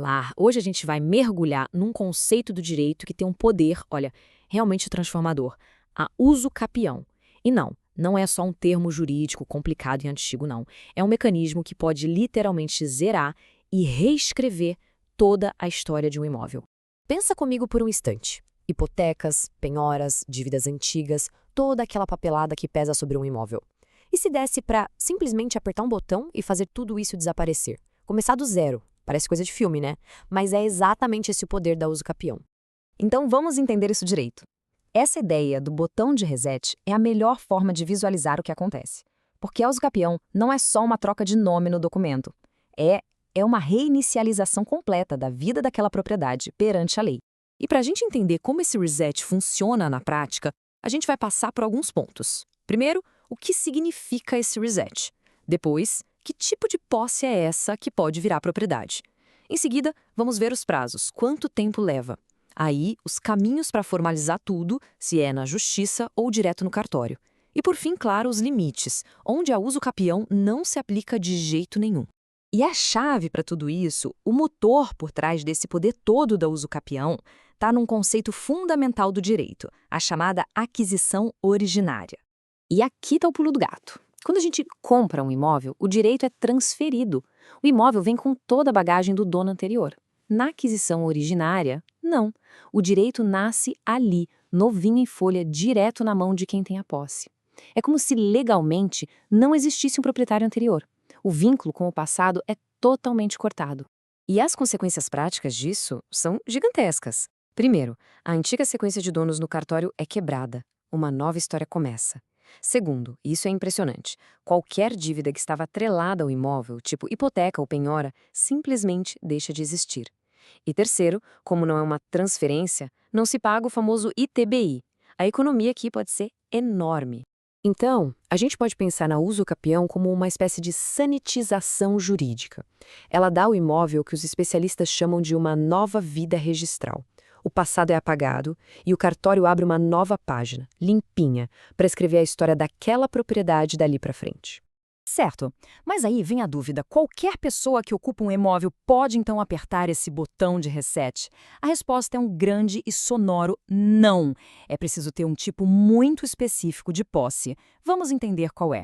falar, hoje a gente vai mergulhar num conceito do direito que tem um poder, olha, realmente transformador, a uso capião. E não é só um termo jurídico complicado e antigo, não. É um mecanismo que pode literalmente zerar e reescrever toda a história de um imóvel. Pensa comigo por um instante. Hipotecas, penhoras, dívidas antigas, toda aquela papelada que pesa sobre um imóvel. E se desse para simplesmente apertar um botão e fazer tudo isso desaparecer? Começar do zero. Parece coisa de filme, né? Mas é exatamente esse o poder da uso capião. Então vamos entender isso direito. Essa ideia do botão de reset é a melhor forma de visualizar o que acontece. Porque a uso capião não é só uma troca de nome no documento. É uma reinicialização completa da vida daquela propriedade perante a lei. E para a gente entender como esse reset funciona na prática, a gente vai passar por alguns pontos. Primeiro, o que significa esse reset? Depois, que tipo de posse é essa que pode virar propriedade? Em seguida, vamos ver os prazos, quanto tempo leva. Aí, os caminhos para formalizar tudo, se é na justiça ou direto no cartório. E por fim, claro, os limites, onde a uso capião não se aplica de jeito nenhum. E a chave para tudo isso, o motor por trás desse poder todo da uso capião, está num conceito fundamental do direito, a chamada aquisição originária. E aqui está o pulo do gato. Quando a gente compra um imóvel, o direito é transferido. O imóvel vem com toda a bagagem do dono anterior. Na aquisição originária, não. O direito nasce ali, novinho em folha, direto na mão de quem tem a posse. É como se legalmente não existisse um proprietário anterior. O vínculo com o passado é totalmente cortado. E as consequências práticas disso são gigantescas. Primeiro, a antiga sequência de donos no cartório é quebrada. Uma nova história começa. Segundo, e isso é impressionante, qualquer dívida que estava atrelada ao imóvel, tipo hipoteca ou penhora, simplesmente deixa de existir. E terceiro, como não é uma transferência, não se paga o famoso ITBI. A economia aqui pode ser enorme. Então, a gente pode pensar na uso capião como uma espécie de sanitização jurídica. Ela dá ao imóvel o que os especialistas chamam de uma nova vida registral. O passado é apagado e o cartório abre uma nova página, limpinha, para escrever a história daquela propriedade dali para frente. Certo, mas aí vem a dúvida, qualquer pessoa que ocupa um imóvel pode então apertar esse botão de reset? A resposta é um grande e sonoro não. É preciso ter um tipo muito específico de posse. Vamos entender qual é.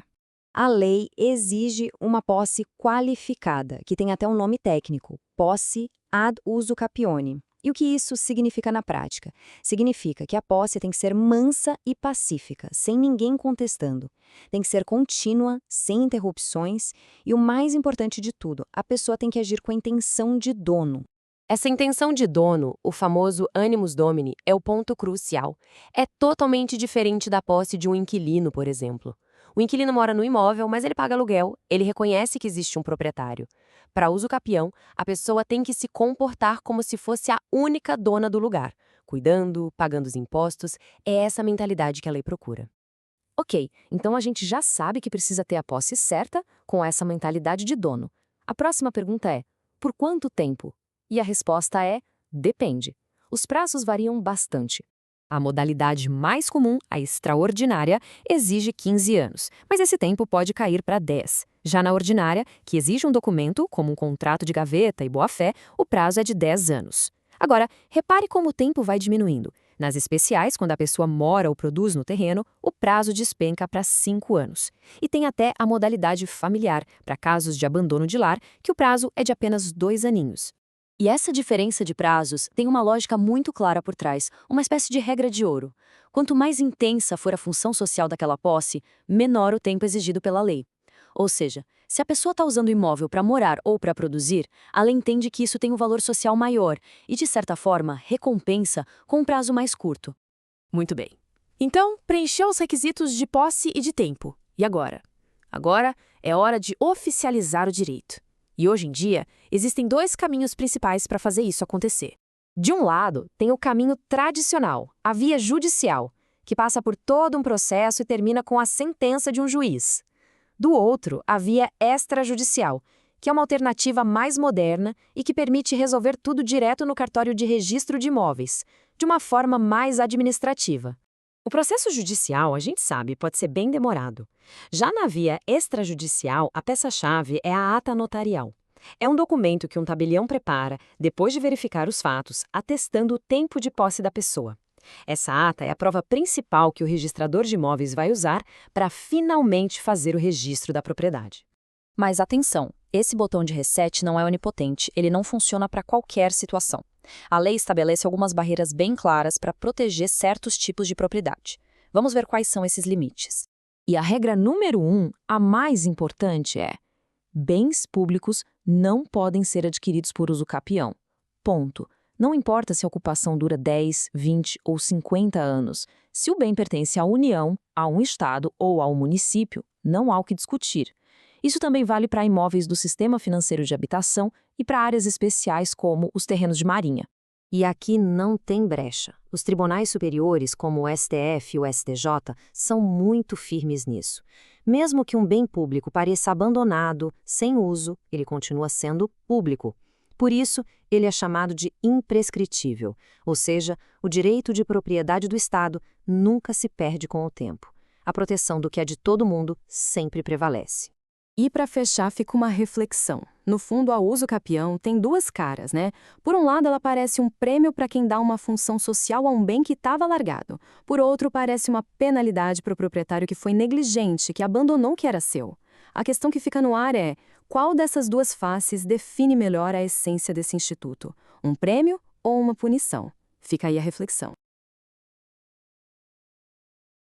A lei exige uma posse qualificada, que tem até um nome técnico, posse ad uso capione. E o que isso significa na prática? Significa que a posse tem que ser mansa e pacífica, sem ninguém contestando. Tem que ser contínua, sem interrupções e, o mais importante de tudo, a pessoa tem que agir com a intenção de dono. Essa intenção de dono, o famoso animus domini, é o ponto crucial. É totalmente diferente da posse de um inquilino, por exemplo. O inquilino mora no imóvel, mas ele paga aluguel, ele reconhece que existe um proprietário. Para uso capião, a pessoa tem que se comportar como se fosse a única dona do lugar, cuidando, pagando os impostos. É essa mentalidade que a lei procura. Ok, então a gente já sabe que precisa ter a posse certa com essa mentalidade de dono. A próxima pergunta é, por quanto tempo? E a resposta é, depende. Os prazos variam bastante. A modalidade mais comum, a extraordinária, exige 15 anos, mas esse tempo pode cair para 10. Já na ordinária, que exige um documento, como um contrato de gaveta e boa-fé, o prazo é de 10 anos. Agora, repare como o tempo vai diminuindo. Nas especiais, quando a pessoa mora ou produz no terreno, o prazo despenca para 5 anos. E tem até a modalidade familiar, para casos de abandono de lar, que o prazo é de apenas 2 aninhos. E essa diferença de prazos tem uma lógica muito clara por trás, uma espécie de regra de ouro. Quanto mais intensa for a função social daquela posse, menor o tempo exigido pela lei. Ou seja, se a pessoa está usando o imóvel para morar ou para produzir, a lei entende que isso tem um valor social maior e, de certa forma, recompensa com um prazo mais curto. Muito bem. Então, preencheu os requisitos de posse e de tempo. E agora? Agora é hora de oficializar o direito. E hoje em dia, existem 2 caminhos principais para fazer isso acontecer. De um lado, tem o caminho tradicional, a via judicial, que passa por todo um processo e termina com a sentença de um juiz. Do outro, a via extrajudicial, que é uma alternativa mais moderna e que permite resolver tudo direto no cartório de registro de imóveis, de uma forma mais administrativa. O processo judicial, a gente sabe, pode ser bem demorado. Já na via extrajudicial, a peça-chave é a ata notarial. É um documento que um tabelião prepara depois de verificar os fatos, atestando o tempo de posse da pessoa. Essa ata é a prova principal que o registrador de imóveis vai usar para finalmente fazer o registro da propriedade. Mas atenção, esse botão de reset não é onipotente, ele não funciona para qualquer situação. A lei estabelece algumas barreiras bem claras para proteger certos tipos de propriedade. Vamos ver quais são esses limites. E a regra número 1, a mais importante é: bens públicos não podem ser adquiridos por uso capião. Ponto. Não importa se a ocupação dura 10, 20 ou 50 anos. Se o bem pertence à União, a um Estado ou ao município, não há o que discutir. Isso também vale para imóveis do Sistema Financeiro de Habitação e para áreas especiais como os terrenos de marinha. E aqui não tem brecha. Os tribunais superiores, como o STF e o STJ, são muito firmes nisso. Mesmo que um bem público pareça abandonado, sem uso, ele continua sendo público. Por isso, ele é chamado de imprescritível, ou seja, o direito de propriedade do Estado nunca se perde com o tempo. A proteção do que é de todo mundo sempre prevalece. E para fechar, fica uma reflexão. No fundo, a uso capião tem duas caras, né? Por um lado, ela parece um prêmio para quem dá uma função social a um bem que estava largado. Por outro, parece uma penalidade para o proprietário que foi negligente, que abandonou o que era seu. A questão que fica no ar é: qual dessas duas faces define melhor a essência desse instituto? Um prêmio ou uma punição? Fica aí a reflexão.